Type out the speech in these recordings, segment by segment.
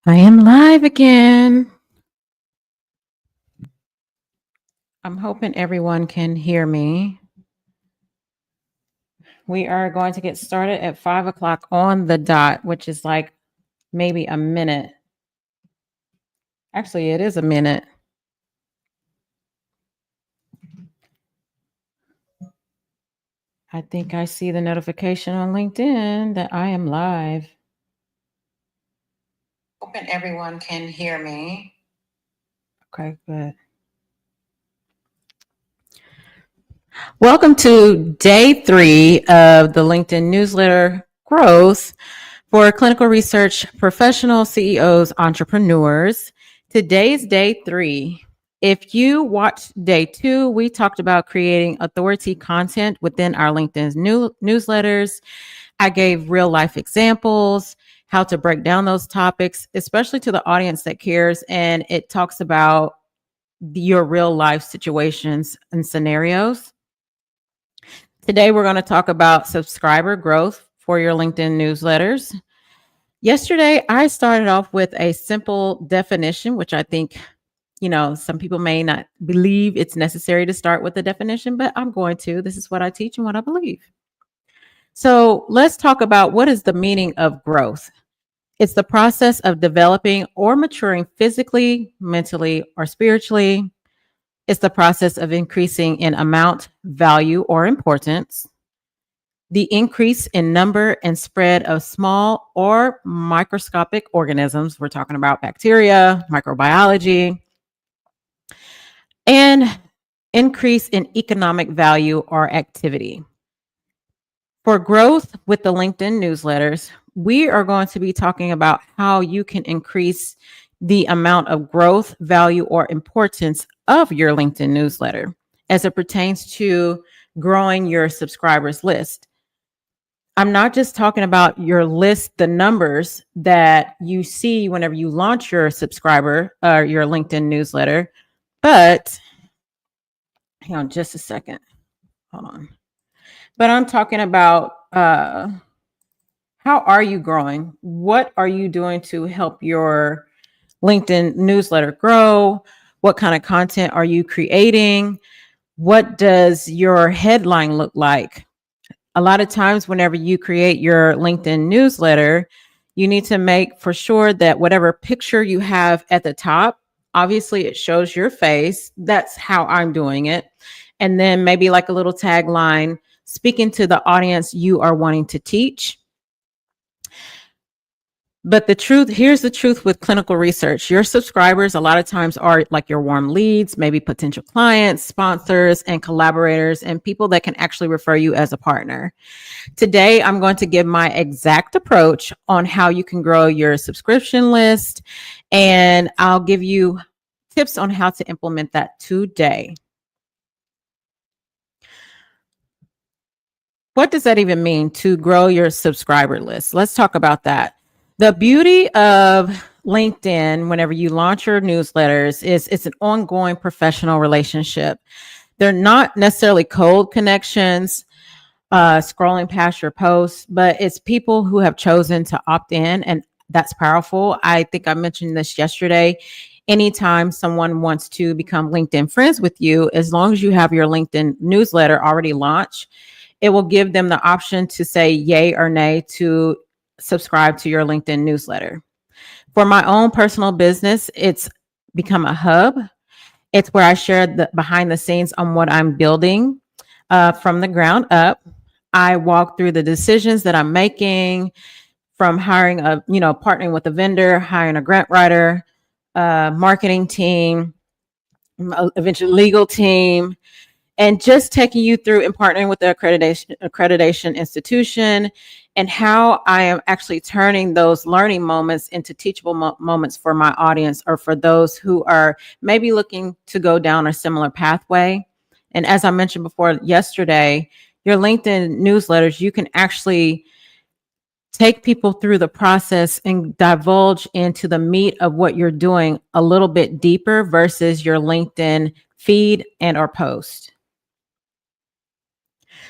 I am live again. I'm hoping everyone can hear me. We are going to get started at 5 o'clock on the dot, which is like maybe a minute. Actually, it is a minute. I think I see the notification on LinkedIn that I am live. Hoping everyone can hear me. Okay, good. Welcome to day 3 of the LinkedIn newsletter growth for clinical research professionals, CEOs, entrepreneurs. Today's day 3. If you watched day 2, we talked about creating authority content within our LinkedIn newsletters. I gave real life examples, how to break down those topics, especially to the audience that cares. And it talks about your real life situations and scenarios. Today, we're going to talk about subscriber growth for your LinkedIn newsletters. Yesterday, I started off with a simple definition, which I think, some people may not believe it's necessary to start with a definition, but I'm going to. This is what I teach and what I believe. So let's talk about what is the meaning of growth. It's the process of developing or maturing physically, mentally, or spiritually. It's the process of increasing in amount, value, or importance. The increase in number and spread of small or microscopic organisms, we're talking about bacteria, microbiology, and increase in economic value or activity. For growth with the LinkedIn newsletters, we are going to be talking about how you can increase the amount of growth, value, or importance of your LinkedIn newsletter as it pertains to growing your subscribers list. I'm not just talking about your list, the numbers that you see whenever you launch your subscriber or your LinkedIn newsletter, but hang on just a second. Hold on. But I'm talking about how are you growing? What are you doing to help your LinkedIn newsletter grow? What kind of content are you creating? What does your headline look like? A lot of times, whenever you create your LinkedIn newsletter, you need to make for sure that whatever picture you have at the top, obviously it shows your face. That's how I'm doing it. And then maybe like a little tagline speaking to the audience you are wanting to teach. But here's the truth with clinical research. Your subscribers a lot of times are like your warm leads, maybe potential clients, sponsors, and collaborators, and people that can actually refer you as a partner. Today, I'm going to give my exact approach on how you can grow your subscription list, and I'll give you tips on how to implement that today. What does that even mean to grow your subscriber list? Let's talk about that. The beauty of LinkedIn, whenever you launch your newsletters, is it's an ongoing professional relationship. They're not necessarily cold connections, scrolling past your posts, but it's people who have chosen to opt in, and that's powerful. I think I mentioned this yesterday. Anytime someone wants to become LinkedIn friends with you, as long as you have your LinkedIn newsletter already launched, it will give them the option to say yay or nay to subscribe to your LinkedIn newsletter. For my own personal business, it's become a hub. It's where I share the behind the scenes on what I'm building from the ground up. I walk through the decisions that I'm making, from partnering with a vendor, hiring a grant writer, marketing team, eventually legal team, and just taking you through and partnering with the accreditation institution, and how I am actually turning those learning moments into teachable moments for my audience, or for those who are maybe looking to go down a similar pathway. And as I mentioned before yesterday, your LinkedIn newsletters, you can actually take people through the process and divulge into the meat of what you're doing a little bit deeper versus your LinkedIn feed and or post.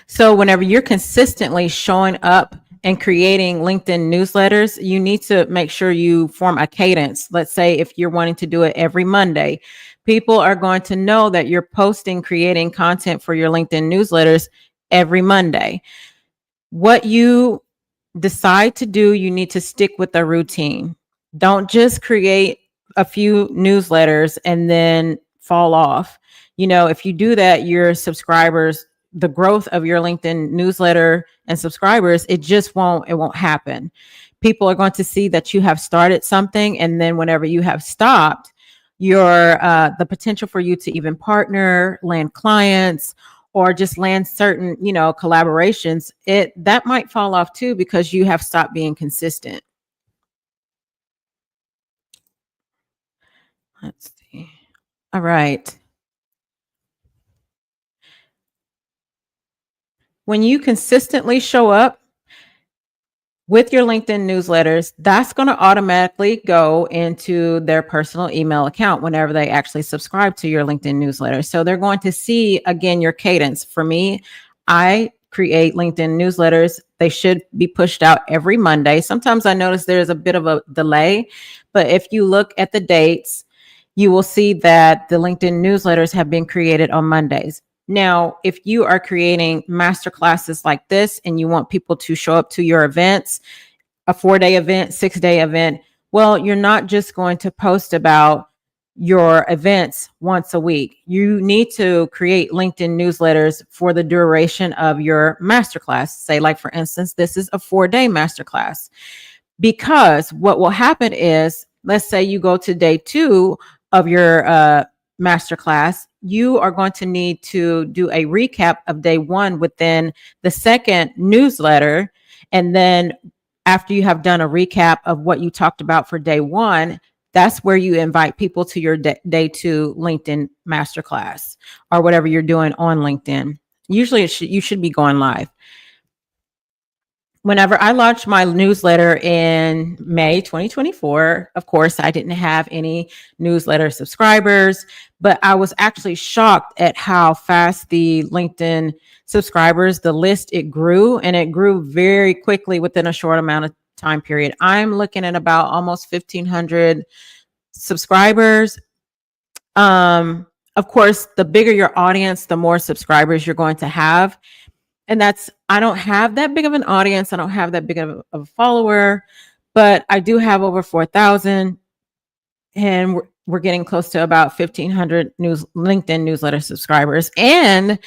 So whenever you're consistently showing up and creating LinkedIn newsletters, you need to make sure you form a cadence. Let's say if you're wanting to do it every Monday, people are going to know that you're posting, creating content for your LinkedIn newsletters every Monday. What you decide to do, you need to stick with a routine. Don't just create a few newsletters and then fall off. If you do that, your subscribers, the growth of your LinkedIn newsletter and subscribers, it won't happen. People are going to see that you have started something, and then whenever you have stopped, the potential for you to even partner, land clients, or just land certain, collaborations, that might fall off too because you have stopped being consistent. Let's see. All right. When you consistently show up with your LinkedIn newsletters, that's going to automatically go into their personal email account whenever they actually subscribe to your LinkedIn newsletter. So they're going to see, again, your cadence. For me, I create LinkedIn newsletters. They should be pushed out every Monday. Sometimes I notice there's a bit of a delay, but if you look at the dates, you will see that the LinkedIn newsletters have been created on Mondays. Now, if you are creating master classes like this and you want people to show up to your events, a 4-day event, 6-day event, well, you're not just going to post about your events once a week. You need to create LinkedIn newsletters for the duration of your masterclass. Say, like, for instance, this is a 4-day masterclass. Because what will happen is, let's say you go to day 2 of your masterclass, you are going to need to do a recap of day 1 within the second newsletter. And then after you have done a recap of what you talked about for day 1, that's where you invite people to your day 2 LinkedIn masterclass or whatever you're doing on LinkedIn. Usually you should be going live. Whenever I launched my newsletter in May 2024, of course, I didn't have any newsletter subscribers, but I was actually shocked at how fast the LinkedIn subscribers, the list, it grew, and it grew very quickly within a short amount of time period. I'm looking at about almost 1,500 subscribers. Of course, the bigger your audience, the more subscribers you're going to have. And I don't have that big of an audience. I don't have that big of a follower, but I do have over 4,000, and we're getting close to about 1,500 LinkedIn newsletter subscribers. And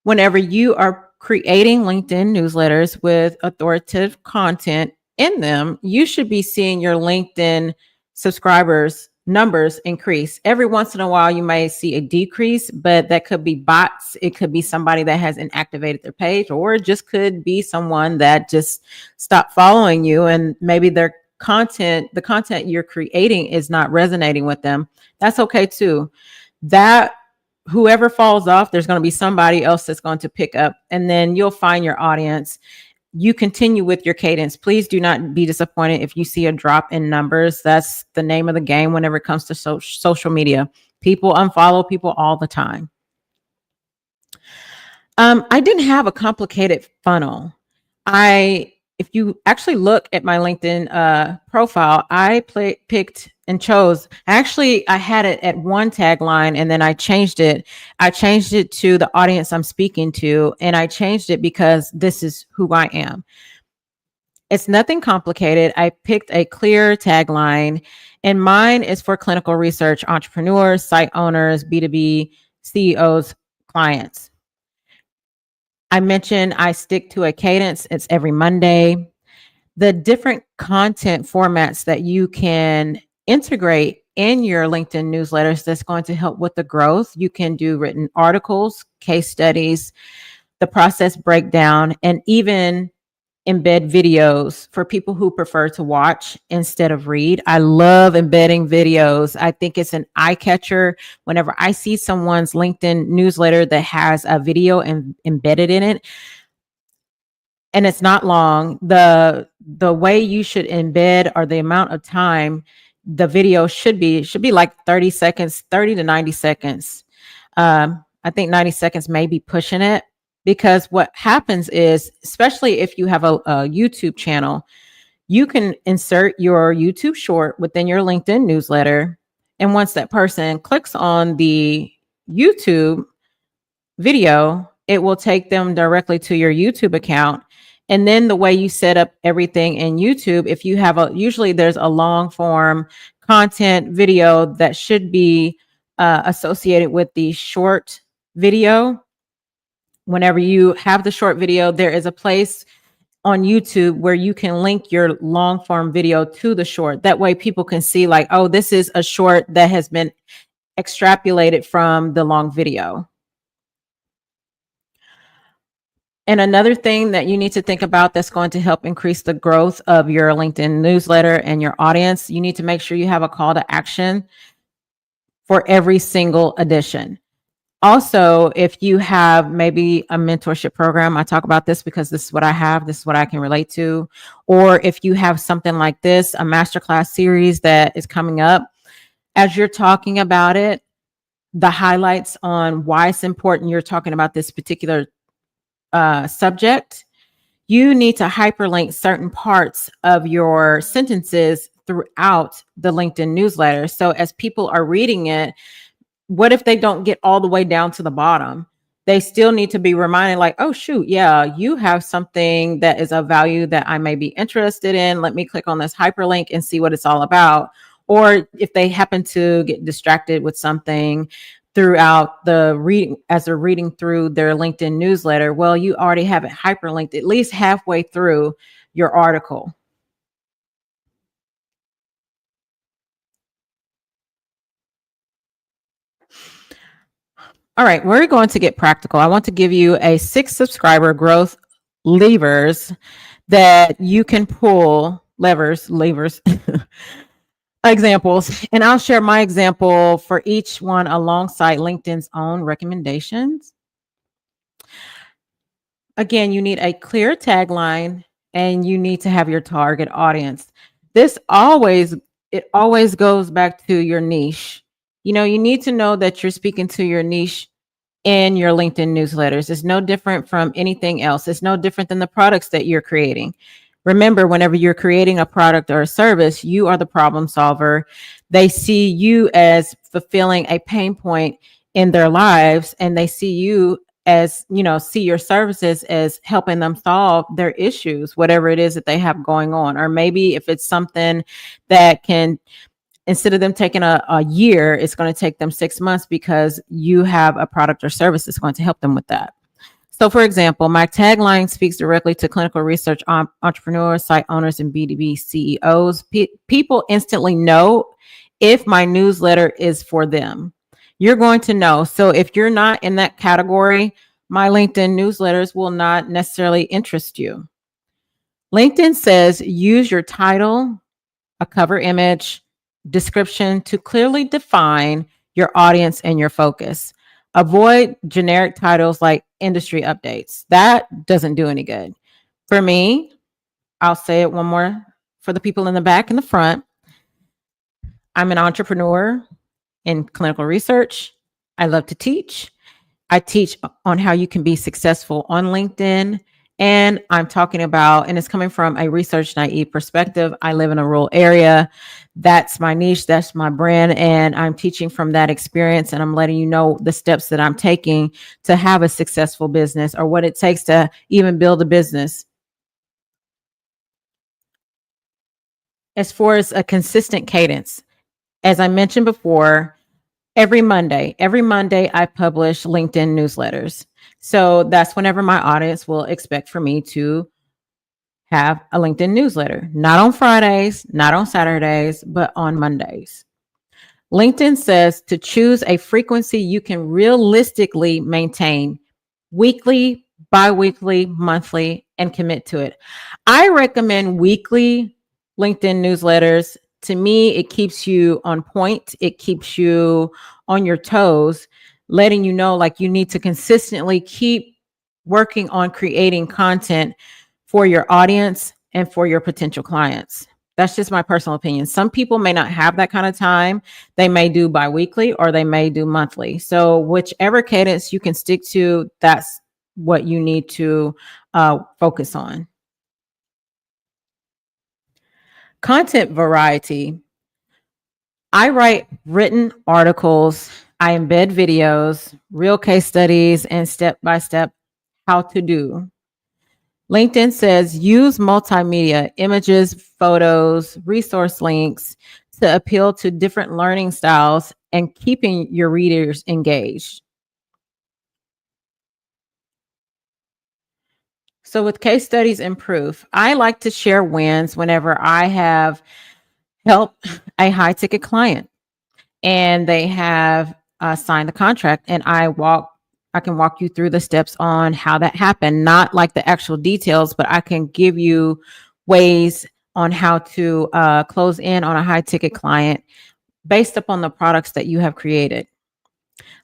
whenever you are creating LinkedIn newsletters with authoritative content in them, you should be seeing your LinkedIn subscribers numbers increase. Every once in a while, you may see a decrease, but that could be bots. It could be somebody that hasn't activated their page, or it just could be someone that just stopped following you, and maybe the content you're creating is not resonating with them. That's okay too. That whoever falls off, there's going to be somebody else that's going to pick up, and then you'll find your audience. You continue with your cadence. Please do not be disappointed if you see a drop in numbers. That's the name of the game whenever it comes to social media. People unfollow people all the time. I didn't have a complicated funnel. If you actually look at my LinkedIn profile, I picked and chose. Actually, I had it at one tagline, and then I changed it. I changed it to the audience I'm speaking to, and I changed it because this is who I am. It's nothing complicated. I picked a clear tagline, and mine is for clinical research entrepreneurs, site owners, B2B CEOs, clients. I mentioned I stick to a cadence. It's every Monday. The different content formats that you can integrate in your LinkedIn newsletters that's going to help with the growth. You can do written articles, case studies, the process breakdown, and even embed videos for people who prefer to watch instead of read. I love embedding videos. I think it's an eye catcher. Whenever I see someone's LinkedIn newsletter that has a video embedded in it, and it's not long, the way you should embed, or the amount of time the video should be like 30 seconds, 30 to 90 seconds. I think 90 seconds may be pushing it. because what happens is, especially if you have a YouTube channel, you can insert your YouTube short within your LinkedIn newsletter. And once that person clicks on the YouTube video, it will take them directly to your YouTube account. And then the way you set up everything in YouTube, if you have usually there's a long form content video that should be associated with the short video. Whenever you have the short video, there is a place on YouTube where you can link your long form video to the short. That way people can see like, oh, this is a short that has been extrapolated from the long video. And another thing that you need to think about that's going to help increase the growth of your LinkedIn newsletter and your audience, you need to make sure you have a call to action for every single edition. Also, if you have maybe a mentorship program, I talk about this because this is what I have, this is what I can relate to. Or if you have something like this, a masterclass series that is coming up, as you're talking about it, the highlights on why it's important you're talking about this particular subject, you need to hyperlink certain parts of your sentences throughout the LinkedIn newsletter. So as people are reading it, what if they don't get all the way down to the bottom? They still need to be reminded like, oh, shoot, yeah, you have something that is of value that I may be interested in. Let me click on this hyperlink and see what it's all about. Or if they happen to get distracted with something throughout the reading, as they're reading through their LinkedIn newsletter, well, you already have it hyperlinked at least halfway through your article. All right, we're going to get practical. I want to give you a 6 subscriber growth levers that you can pull, levers, examples. And I'll share my example for each one alongside LinkedIn's own recommendations. Again, you need a clear tagline and you need to have your target audience. It always goes back to your niche. You know, you need to know that you're speaking to your niche in your LinkedIn newsletters. It's no different from anything else. It's no different than the products that you're creating. Remember, whenever you're creating a product or a service, you are the problem solver. They see you as fulfilling a pain point in their lives, and they see you as, see your services as helping them solve their issues, whatever it is that they have going on. Or maybe if it's something that can, instead of them taking a year, it's going to take them 6 months because you have a product or service that's going to help them with that. So for example, my tagline speaks directly to clinical research entrepreneurs, site owners, and B2B CEOs. People instantly know if my newsletter is for them. You're going to know. So if you're not in that category, my LinkedIn newsletters will not necessarily interest you. LinkedIn says use your title, a cover image, description to clearly define your audience and your focus. Avoid generic titles like industry updates. That doesn't do any good. For me, I'll say it one more for the people in the back and the front. I'm an entrepreneur in clinical research. I love to teach. I teach on how you can be successful on LinkedIn. And I'm talking about, and it's coming from a research naive perspective. I live in a rural area. That's my niche. That's my brand. And I'm teaching from that experience. And I'm letting you know the steps that I'm taking to have a successful business, or what it takes to even build a business. As far as a consistent cadence, as I mentioned before, every Monday I publish LinkedIn newsletters. So that's whenever my audience will expect for me to have a LinkedIn newsletter, not on Fridays, not on Saturdays, but on Mondays. LinkedIn says to choose a frequency you can realistically maintain: weekly, bi-weekly, monthly, and commit to it. I recommend weekly LinkedIn newsletters. To me, it keeps you on point. It keeps you on your toes, letting you know like you need to consistently keep working on creating content for your audience and for your potential clients. That's just my personal opinion. Some people may not have that kind of time. They may do bi-weekly or they may do monthly. So whichever cadence you can stick to, that's what you need to focus on. Content variety. I write written articles, I embed videos, real case studies, and step by step how to do. LinkedIn says use multimedia, images, photos, resource links to appeal to different learning styles and keeping your readers engaged. So, with case studies and proof, I like to share wins whenever I have helped a high ticket client and they have signed the contract, and I can walk you through the steps on how that happened, not like the actual details, but I can give you ways on how to close in on a high ticket client based upon the products that you have created.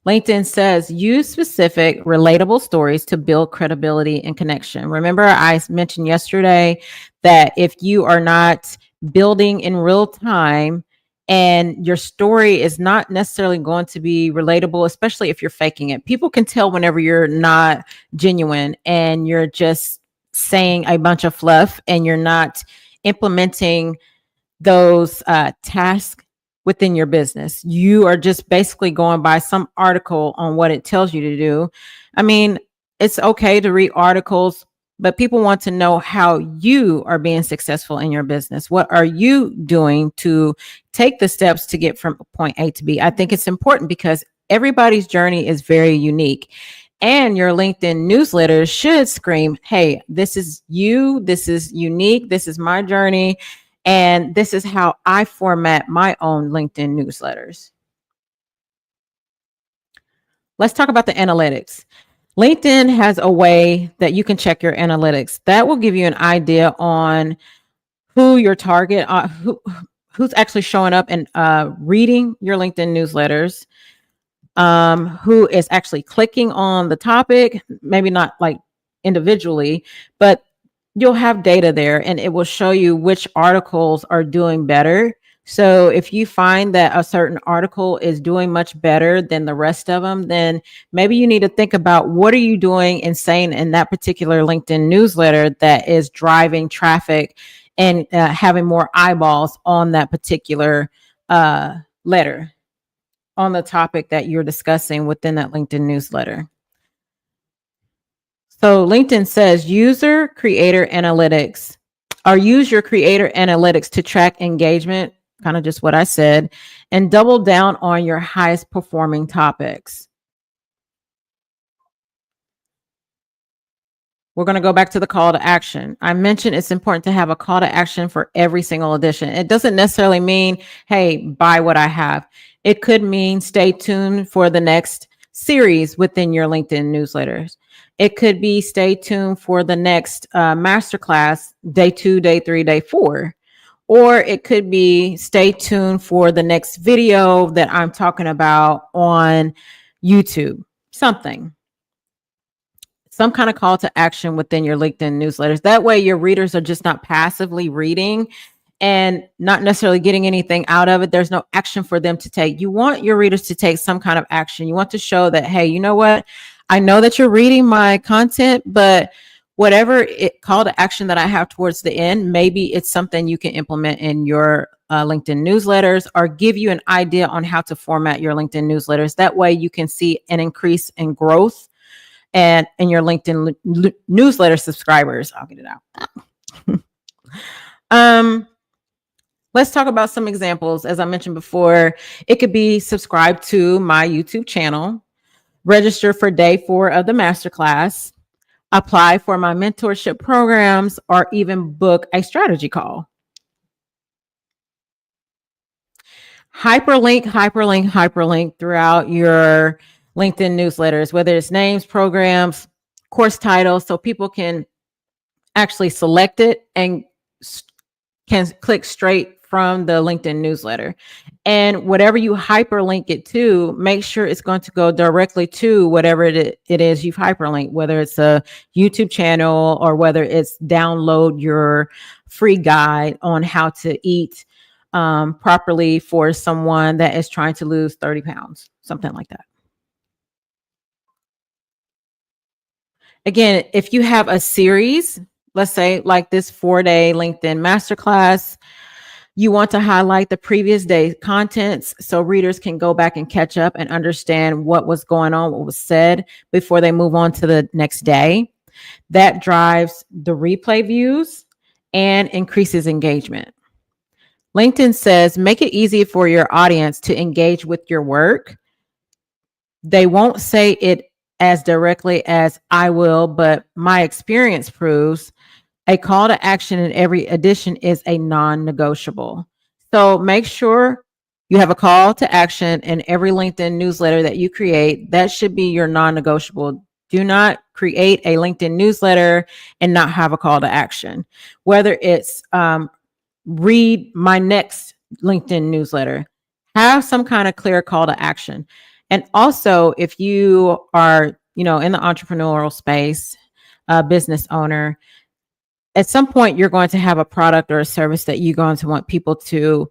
LinkedIn says use specific, relatable stories to build credibility and connection. Remember, I mentioned yesterday that if you are not building in real time and your story is not necessarily going to be relatable, especially if you're faking it, people can tell whenever you're not genuine and you're just saying a bunch of fluff and you're not implementing those tasks within your business. You are just basically going by some article on what it tells you to do. I mean, it's okay to read articles, but people want to know how you are being successful in your business. What are you doing to take the steps to get from point A to B? I think it's important because everybody's journey is very unique. And your LinkedIn newsletter should scream, hey, this is you, this is unique, this is my journey. And this is how I format my own LinkedIn newsletters. Let's talk about the analytics. LinkedIn has a way that you can check your analytics. That will give you an idea on who your target, who's actually showing up and reading your LinkedIn newsletters, who is actually clicking on the topic, maybe not like individually, but you'll have data there and it will show you which articles are doing better. So if you find that a certain article is doing much better than the rest of them, then maybe you need to think about what are you doing and saying in that particular LinkedIn newsletter that is driving traffic and having more eyeballs on that particular letter on the topic that you're discussing within that LinkedIn newsletter. So LinkedIn says user creator analytics, or use your creator analytics to track engagement, kind of just what I said, and double down on your highest performing topics. We're going to go back to the call to action. I mentioned it's important to have a call to action for every single edition. It doesn't necessarily mean, hey, buy what I have. It could mean stay tuned for the next series within your LinkedIn newsletters. It could be stay tuned for the next masterclass, day 2, day 3, day 4. Or it could be stay tuned for the next video that I'm talking about on YouTube, something. Some kind of call to action within your LinkedIn newsletters. That way your readers are just not passively reading and not necessarily getting anything out of it. There's no action for them to take. You want your readers to take some kind of action. You want to show that, hey, you know what? I know that you're reading my content, but whatever call to action that I have towards the end, maybe it's something you can implement in your LinkedIn newsletters or give you an idea on how to format your LinkedIn newsletters. That way you can see an increase in growth and in your LinkedIn newsletter subscribers. I'll get it out. Let's talk about some examples. As I mentioned before, it could be subscribe to my YouTube channel, register for day 4 of the masterclass, apply for my mentorship programs, or even book a strategy call. Hyperlink, hyperlink, hyperlink throughout your LinkedIn newsletters, whether it's names, programs, course titles, so people can actually select it and can click straight from the LinkedIn newsletter. And whatever you hyperlink it to, make sure it's going to go directly to whatever it is you've hyperlinked, whether it's a YouTube channel or whether it's download your free guide on how to eat properly for someone that is trying to lose 30 pounds, something like that. Again, if you have a series, let's say like this 4-day LinkedIn masterclass, you want to highlight the previous day's contents so readers can go back and catch up and understand what was going on, what was said before they move on to the next day. That drives the replay views and increases engagement. LinkedIn says, make it easy for your audience to engage with your work. They won't say it as directly as I will, but my experience proves a call to action in every edition is a non-negotiable. So make sure you have a call to action in every LinkedIn newsletter that you create. That should be your non-negotiable. Do not create a LinkedIn newsletter and not have a call to action. Whether it's read my next LinkedIn newsletter, have some kind of clear call to action. And also, if you are, in the entrepreneurial space, a business owner, at some point you're going to have a product or a service that you're going to want people to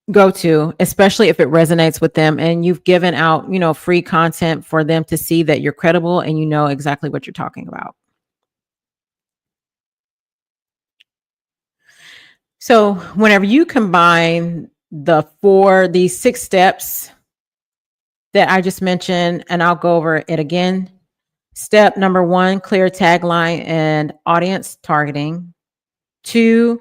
go to, especially if it resonates with them and you've given out, free content for them to see that you're credible and you know exactly what you're talking about. So whenever you combine these 6 steps that I just mentioned, and I'll go over it again. Step number 1, clear tagline and audience targeting. 2,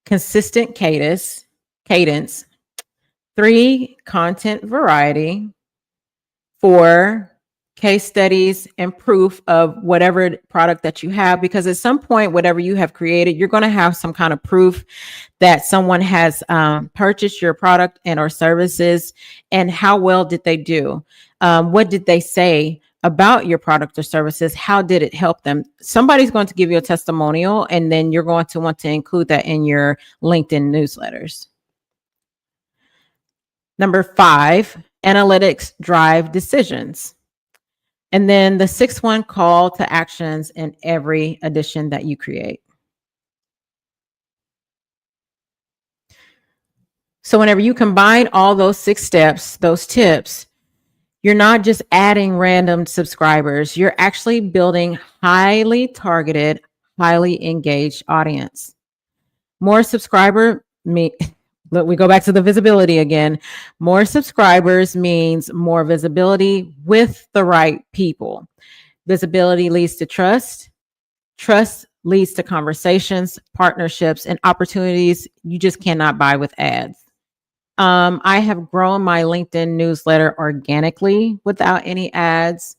consistent cadence. 3, content variety. 4, case studies and proof of whatever product that you have, because at some point, whatever you have created, you're going to have some kind of proof that someone has purchased your product and or services, and how well did they do? What did they say about your product or services? How did it help them? Somebody's going to give you a testimonial, and then you're going to want to include that in your LinkedIn newsletters. Number 5, analytics drive decisions. And then the 6th one, call to actions in every edition that you create. So whenever you combine all those 6 steps, those tips, you're not just adding random subscribers. You're actually building highly targeted, highly engaged audience. More subscriber Look, we go back to the visibility again. More subscribers means more visibility with the right people. Visibility leads to trust. Trust leads to conversations, partnerships, and opportunities you just cannot buy with ads. I have grown my LinkedIn newsletter organically without any ads.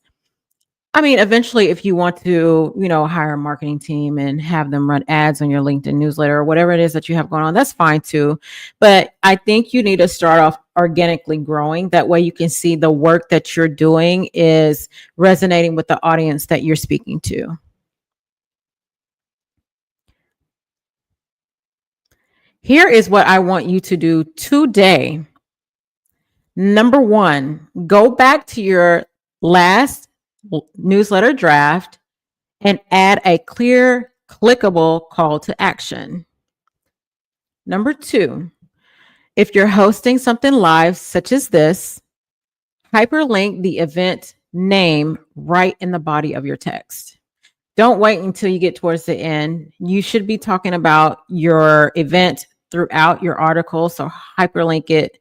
I mean, eventually, if you want to, hire a marketing team and have them run ads on your LinkedIn newsletter or whatever it is that you have going on, that's fine too. But I think you need to start off organically growing. That way you can see the work that you're doing is resonating with the audience that you're speaking to. Here is what I want you to do today. Number 1, go back to your last newsletter draft and add a clear, clickable call to action. Number 2, if you're hosting something live, such as this, hyperlink the event name right in the body of your text. Don't wait until you get towards the end. You should be talking about your event throughout your article, so hyperlink it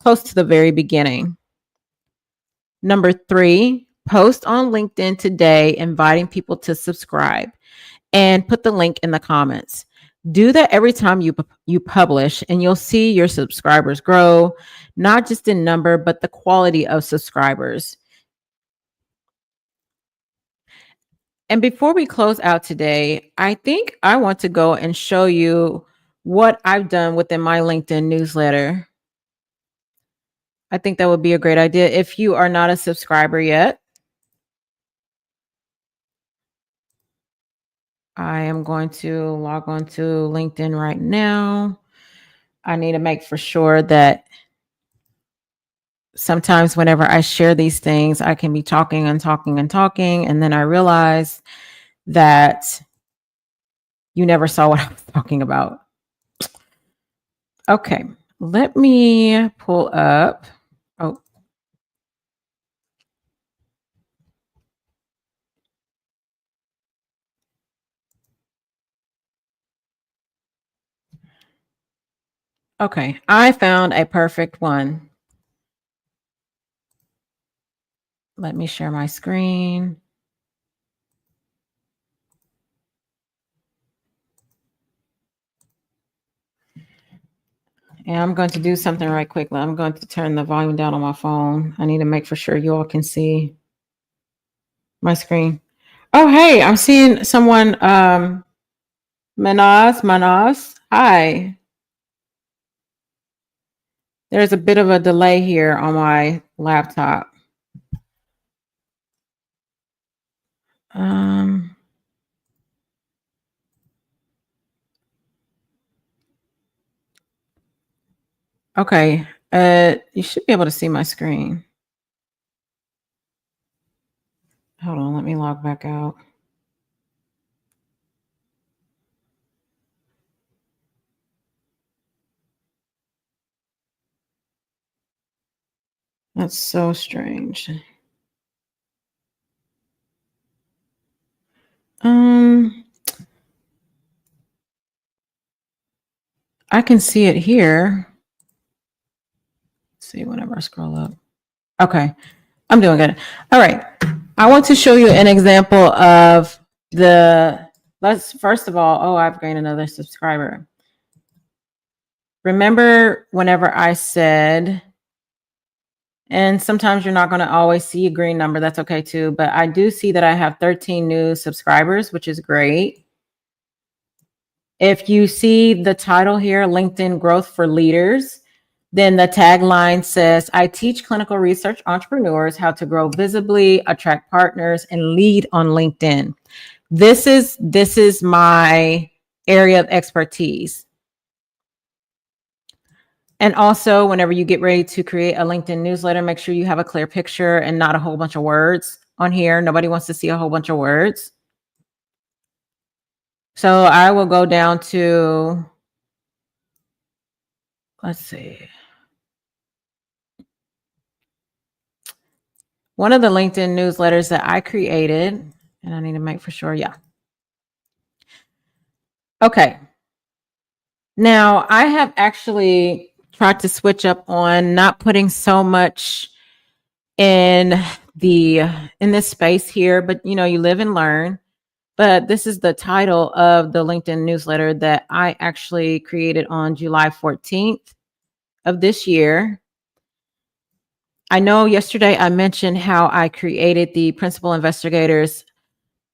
close to the very beginning. Number 3, post on LinkedIn today, inviting people to subscribe, and put the link in the comments. Do that every time you publish, and you'll see your subscribers grow, not just in number, but the quality of subscribers. And before we close out today, I think I want to go and show you what I've done within my LinkedIn newsletter. I think that would be a great idea. If you are not a subscriber yet, I am going to log on to LinkedIn right now. I need to make for sure that sometimes whenever I share these things, I can be talking and talking and talking, and then I realize that you never saw what I was talking about. Okay, let me pull up. Oh, Okay, I found a perfect one. Let me share my screen. And I'm going to do something right quickly. I'm going to turn the volume down on my phone. I need to make for sure you all can see my screen. Oh, hey, I'm seeing someone. Manas. Hi. There's a bit of a delay here on my laptop. Um, okay. You should be able to see my screen. Hold on, let me log back out. That's so strange. I can see it here. Let's see whenever I scroll up. Okay, I'm doing good. All right. I want to show you an example of let's first of all, oh, I've gained another subscriber. Remember whenever I said, and sometimes you're not going to always see a green number, that's okay too, but I do see that I have 13 new subscribers, which is great. If you see the title here, LinkedIn Growth for Leaders, then the tagline says, I teach clinical research entrepreneurs how to grow visibly, attract partners, and lead on LinkedIn. This is my area of expertise. And also, whenever you get ready to create a LinkedIn newsletter, make sure you have a clear picture and not a whole bunch of words on here. Nobody wants to see a whole bunch of words. So I will go down to, let's see. One of the LinkedIn newsletters that I created, and I need to make for sure, yeah. Okay. Now, I have actually tried to switch up on not putting so much in this space here, but you live and learn. But this is the title of the LinkedIn newsletter that I actually created on July 14th of this year. I know yesterday I mentioned how I created the Principal Investigators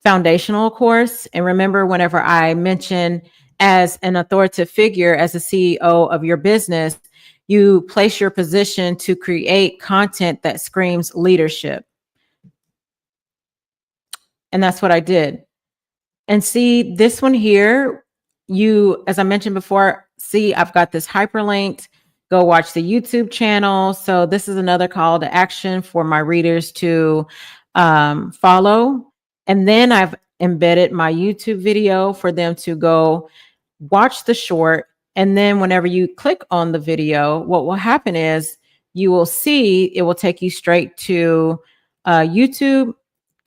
Foundational course. And remember, whenever I mention as an authoritative figure, as a CEO of your business, you place your position to create content that screams leadership. And that's what I did. And see this one here, as I mentioned before, see, I've got this hyperlinked. Go watch the YouTube channel. So this is another call to action for my readers to follow. And then I've embedded my YouTube video for them to go watch the short. And then whenever you click on the video, what will happen is you will see it will take you straight to YouTube,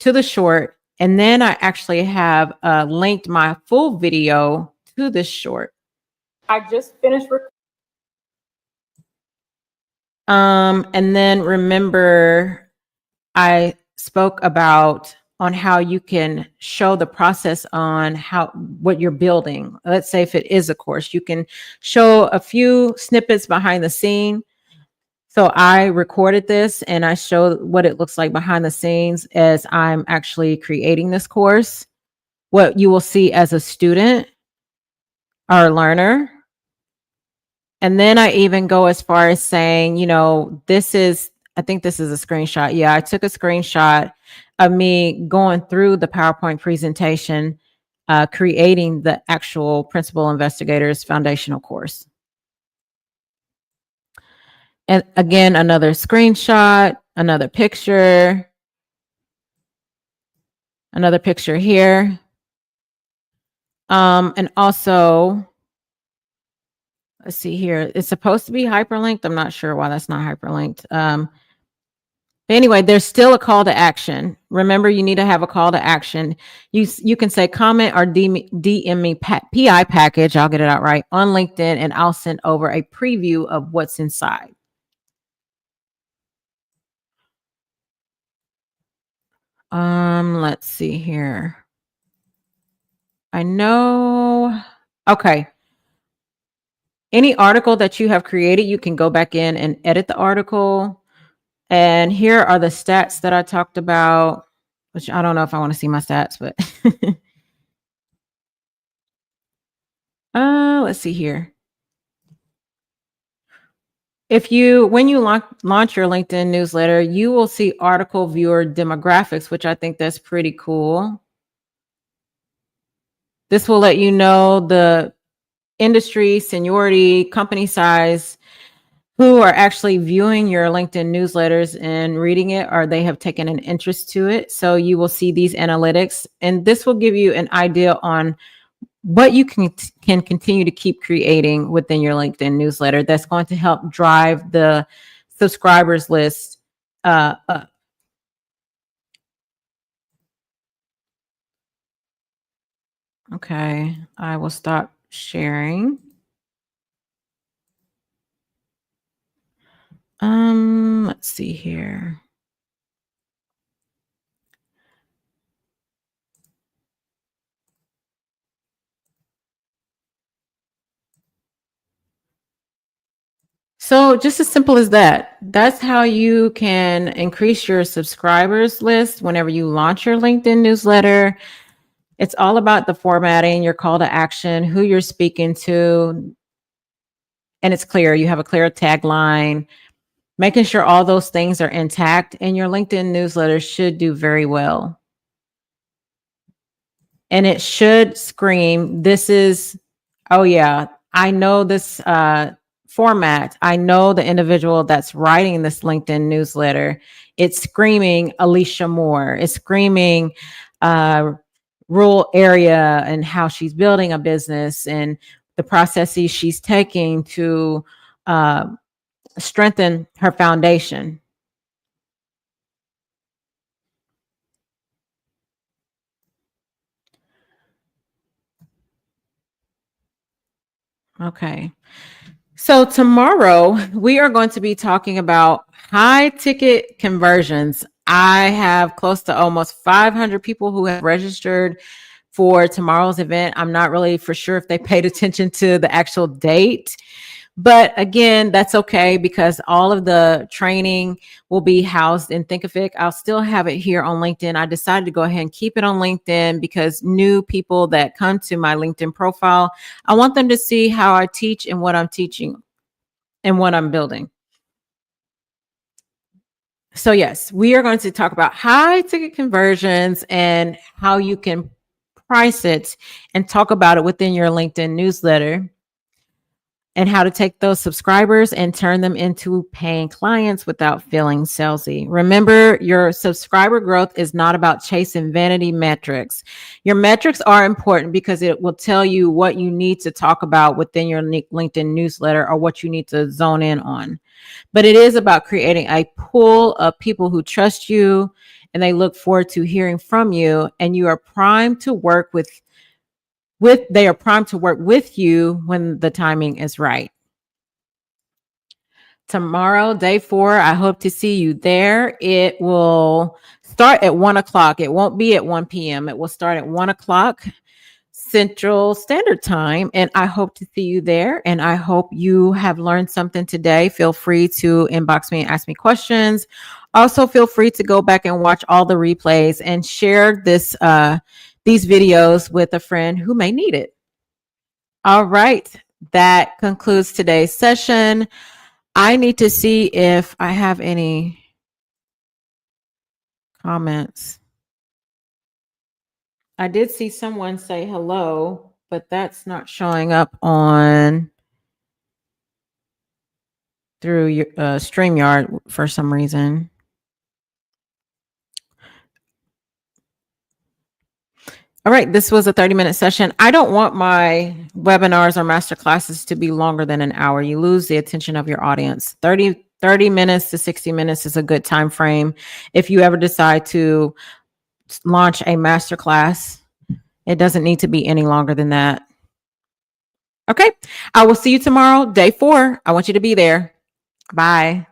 to the short. And then I actually have linked my full video to this short. I just finished. And then remember, I spoke about on how you can show the process on what you're building. Let's say if it is a course, you can show a few snippets behind the scene. So I recorded this and I showed what it looks like behind the scenes as I'm actually creating this course, what you will see as a student or a learner. And then I even go as far as saying, I think this is a screenshot. Yeah, I took a screenshot of me going through the PowerPoint presentation, creating the actual Principal Investigators Foundational course. And again, another screenshot, another picture here. And also, let's see here. It's supposed to be hyperlinked. I'm not sure why that's not hyperlinked. But anyway, there's still a call to action. Remember, you need to have a call to action. You can say comment or DM me PI package. I'll get it out right on LinkedIn, and I'll send over a preview of what's inside. Let's see here. I know. Okay. Any article that you have created, you can go back in and edit the article. And here are the stats that I talked about, which I don't know if I want to see my stats, but let's see here. When you launch your LinkedIn newsletter, you will see article viewer demographics, which I think that's pretty cool. This will let you know the industry, seniority, company size, who are actually viewing your LinkedIn newsletters and reading it, or they have taken an interest to it. So you will see these analytics, and this will give you an idea on what you can continue to keep creating within your LinkedIn newsletter that's going to help drive the subscribers list up. Okay, I will stop sharing. Let's see here. So just as simple as that. That's how you can increase your subscribers list whenever you launch your LinkedIn newsletter. It's all about the formatting, your call to action, who you're speaking to, and it's clear. You have a clear tagline, making sure all those things are intact, and your LinkedIn newsletter should do very well. And it should scream, this is, oh yeah, I know this format. I know the individual that's writing this LinkedIn newsletter. It's screaming Alicia Moore. It's screaming rural area and how she's building a business and the processes she's taking to strengthen her foundation. Okay. So tomorrow we are going to be talking about high ticket conversions. I have close to almost 500 people who have registered for tomorrow's event. I'm not really for sure if they paid attention to the actual date. But again, that's okay because all of the training will be housed in Thinkific. I'll still have it here on LinkedIn. I decided to go ahead and keep it on LinkedIn because new people that come to my LinkedIn profile, I want them to see how I teach and what I'm teaching and what I'm building. So yes, we are going to talk about high ticket conversions and how you can price it and talk about it within your LinkedIn newsletter, and how to take those subscribers and turn them into paying clients without feeling salesy. Remember, your subscriber growth is not about chasing vanity metrics. Your metrics are important because it will tell you what you need to talk about within your LinkedIn newsletter or what you need to zone in on. But it is about creating a pool of people who trust you and they look forward to hearing from you, and you are primed to work with they are primed to work with you when the timing is right. Tomorrow, day 4, I hope to see you there. It will start at 1:00. It won't be at 1 p.m. It will start at 1:00 Central Standard Time. And I hope to see you there. And I hope you have learned something today. Feel free to inbox me and ask me questions. Also, feel free to go back and watch all the replays and share these videos with a friend who may need it. All right. That concludes today's session. I need to see if I have any comments. I did see someone say hello, but that's not showing up on through your StreamYard for some reason. All right, this was a 30-minute session. I don't want my webinars or master classes to be longer than an hour. You lose the attention of your audience. 30 30 minutes to 60 minutes is a good time frame. If you ever decide to launch a masterclass, it doesn't need to be any longer than that. Okay. I will see you tomorrow, day 4. I want you to be there. Bye.